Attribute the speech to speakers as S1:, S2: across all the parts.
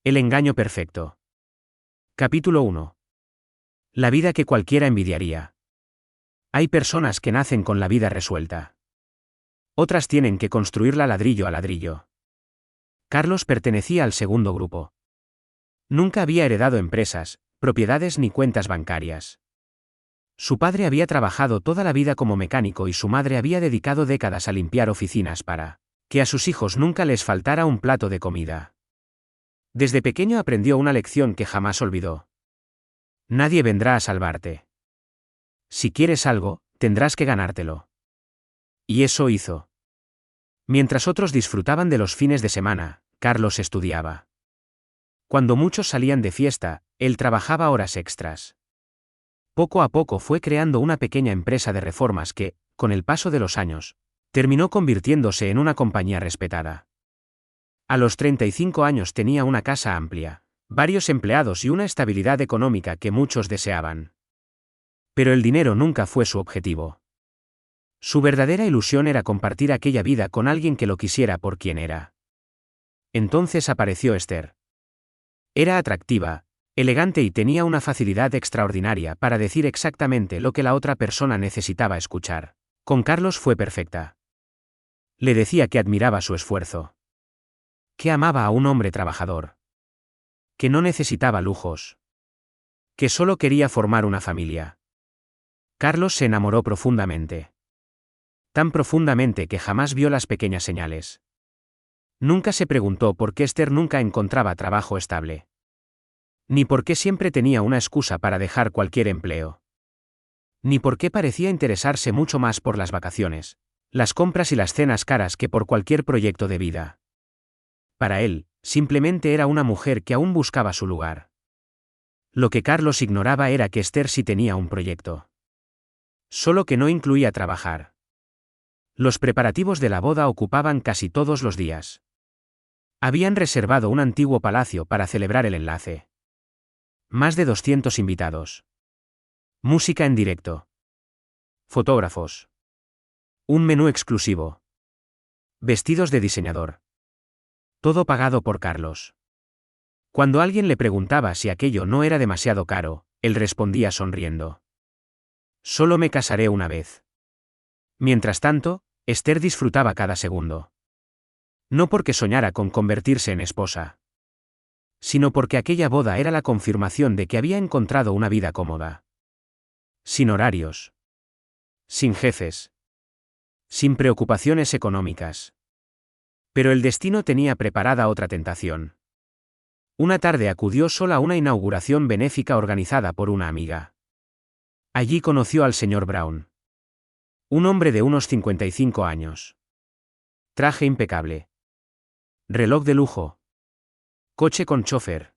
S1: El engaño perfecto. Capítulo 1. La vida que cualquiera envidiaría. Hay personas que nacen con la vida resuelta. Otras tienen que construirla ladrillo a ladrillo. Carlos pertenecía al segundo grupo. Nunca había heredado empresas, propiedades ni cuentas bancarias. Su padre había trabajado toda la vida como mecánico y su madre había dedicado décadas a limpiar oficinas para que a sus hijos nunca les faltara un plato de comida. Desde pequeño aprendió una lección que jamás olvidó. Nadie vendrá a salvarte. Si quieres algo, tendrás que ganártelo. Y eso hizo. Mientras otros disfrutaban de los fines de semana, Carlos estudiaba. Cuando muchos salían de fiesta, él trabajaba horas extras. Poco a poco fue creando una pequeña empresa de reformas que, con el paso de los años, terminó convirtiéndose en una compañía respetada. A los 35 años tenía una casa amplia, varios empleados y una estabilidad económica que muchos deseaban. Pero el dinero nunca fue su objetivo. Su verdadera ilusión era compartir aquella vida con alguien que lo quisiera por quien era. Entonces apareció Esther. Era atractiva, elegante y tenía una facilidad extraordinaria para decir exactamente lo que la otra persona necesitaba escuchar. Con Carlos fue perfecta. Le decía que admiraba su esfuerzo. Que amaba a un hombre trabajador. Que no necesitaba lujos. Que solo quería formar una familia. Carlos se enamoró profundamente. Tan profundamente que jamás vio las pequeñas señales. Nunca se preguntó por qué Esther nunca encontraba trabajo estable. Ni por qué siempre tenía una excusa para dejar cualquier empleo. Ni por qué parecía interesarse mucho más por las vacaciones, las compras y las cenas caras que por cualquier proyecto de vida. Para él, simplemente era una mujer que aún buscaba su lugar. Lo que Carlos ignoraba era que Esther sí tenía un proyecto. Solo que no incluía trabajar. Los preparativos de la boda ocupaban casi todos los días. Habían reservado un antiguo palacio para celebrar el enlace. Más de 200 invitados. Música en directo. Fotógrafos. Un menú exclusivo. Vestidos de diseñador. Todo pagado por Carlos. Cuando alguien le preguntaba si aquello no era demasiado caro, él respondía sonriendo. Solo me casaré una vez. Mientras tanto, Esther disfrutaba cada segundo. No porque soñara con convertirse en esposa, sino porque aquella boda era la confirmación de que había encontrado una vida cómoda. Sin horarios. Sin jefes. Sin preocupaciones económicas. Pero el destino tenía preparada otra tentación. Una tarde acudió sola a una inauguración benéfica organizada por una amiga. Allí conoció al señor Brown. Un hombre de unos 55 años. Traje impecable. Reloj de lujo. Coche con chofer.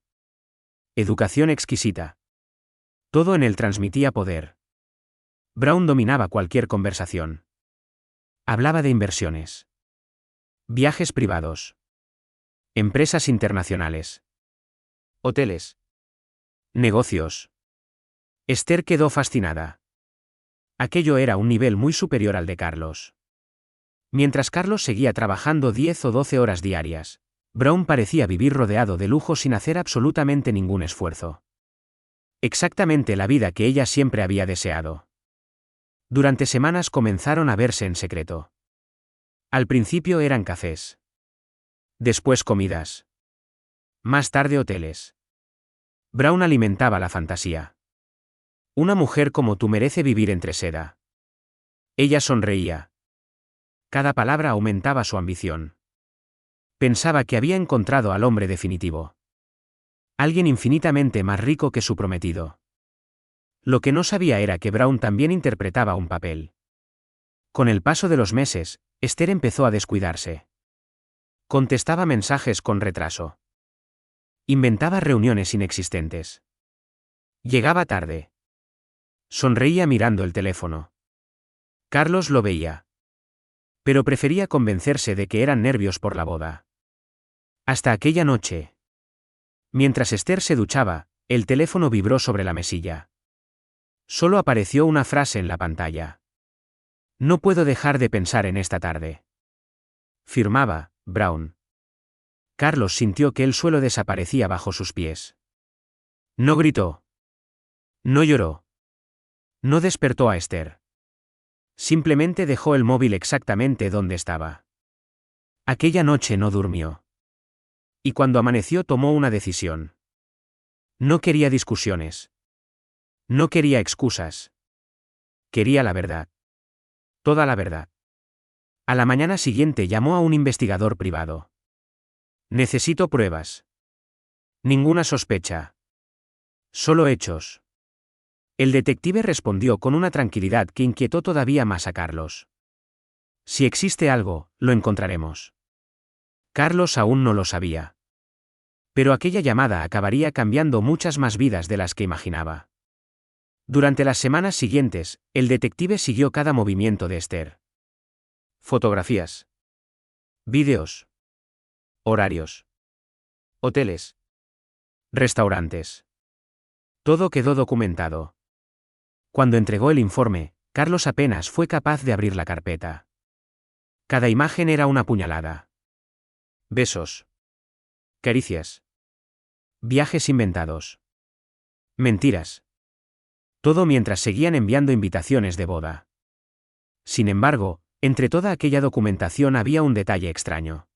S1: Educación exquisita. Todo en él transmitía poder. Brown dominaba cualquier conversación. Hablaba de inversiones. Viajes privados. Empresas internacionales. Hoteles. Negocios. Esther quedó fascinada. Aquello era un nivel muy superior al de Carlos. Mientras Carlos seguía trabajando 10 o 12 horas diarias, Brown parecía vivir rodeado de lujo sin hacer absolutamente ningún esfuerzo. Exactamente la vida que ella siempre había deseado. Durante semanas comenzaron a verse en secreto. Al principio eran cafés. Después comidas. Más tarde hoteles. Brown alimentaba la fantasía. Una mujer como tú merece vivir entre seda. Ella sonreía. Cada palabra aumentaba su ambición. Pensaba que había encontrado al hombre definitivo. Alguien infinitamente más rico que su prometido. Lo que no sabía era que Brown también interpretaba un papel. Con el paso de los meses, Esther empezó a descuidarse. Contestaba mensajes con retraso. Inventaba reuniones inexistentes. Llegaba tarde. Sonreía mirando el teléfono. Carlos lo veía. Pero prefería convencerse de que eran nervios por la boda. Hasta aquella noche. Mientras Esther se duchaba, el teléfono vibró sobre la mesilla. Solo apareció una frase en la pantalla. No puedo dejar de pensar en esta tarde. Firmaba, Brown. Carlos sintió que el suelo desaparecía bajo sus pies. No gritó. No lloró. No despertó a Esther. Simplemente dejó el móvil exactamente donde estaba. Aquella noche no durmió. Y cuando amaneció tomó una decisión. No quería discusiones. No quería excusas. Quería la verdad. Toda la verdad. A la mañana siguiente llamó a un investigador privado. Necesito pruebas. Ninguna sospecha. Solo hechos. El detective respondió con una tranquilidad que inquietó todavía más a Carlos. Si existe algo, lo encontraremos. Carlos aún no lo sabía. Pero aquella llamada acabaría cambiando muchas más vidas de las que imaginaba. Durante las semanas siguientes, el detective siguió cada movimiento de Esther. Fotografías. Vídeos. Horarios. Hoteles. Restaurantes. Todo quedó documentado. Cuando entregó el informe, Carlos apenas fue capaz de abrir la carpeta. Cada imagen era una puñalada. Besos. Caricias. Viajes inventados. Mentiras. Todo mientras seguían enviando invitaciones de boda. Sin embargo, entre toda aquella documentación había un detalle extraño.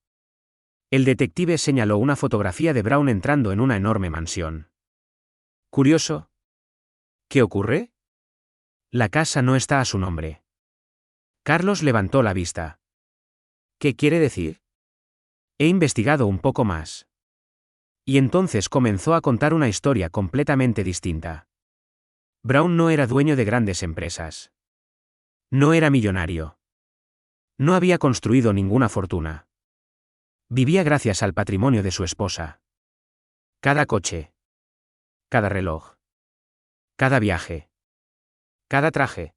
S1: El detective señaló una fotografía de Brown entrando en una enorme mansión. ¿Curioso? ¿Qué ocurre? La casa no está a su nombre. Carlos levantó la vista. ¿Qué quiere decir? He investigado un poco más. Y entonces comenzó a contar una historia completamente distinta. Brown no era dueño de grandes empresas. No era millonario. No había construido ninguna fortuna. Vivía gracias al patrimonio de su esposa. Cada coche. Cada reloj. Cada viaje. Cada traje.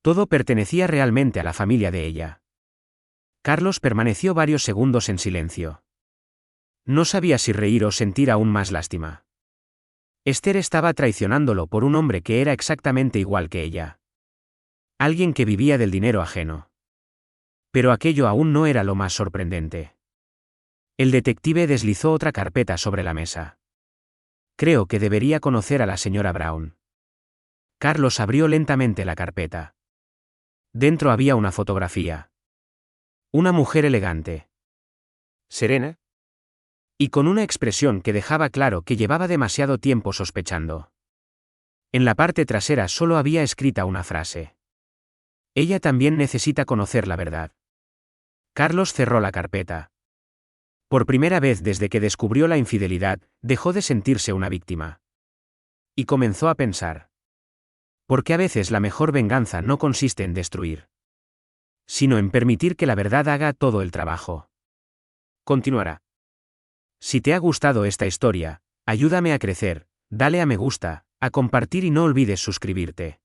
S1: Todo pertenecía realmente a la familia de ella. Carlos permaneció varios segundos en silencio. No sabía si reír o sentir aún más lástima. Esther estaba traicionándolo por un hombre que era exactamente igual que ella. Alguien que vivía del dinero ajeno. Pero aquello aún no era lo más sorprendente. El detective deslizó otra carpeta sobre la mesa. Creo que debería conocer a la señora Brown. Carlos abrió lentamente la carpeta. Dentro había una fotografía. Una mujer elegante. Serena. Y con una expresión que dejaba claro que llevaba demasiado tiempo sospechando. En la parte trasera solo había escrita una frase. Ella también necesita conocer la verdad. Carlos cerró la carpeta. Por primera vez desde que descubrió la infidelidad, dejó de sentirse una víctima. Y comenzó a pensar. Porque a veces la mejor venganza no consiste en destruir, sino en permitir que la verdad haga todo el trabajo. Continuará. Si te ha gustado esta historia, ayúdame a crecer, dale a me gusta, a compartir y no olvides suscribirte.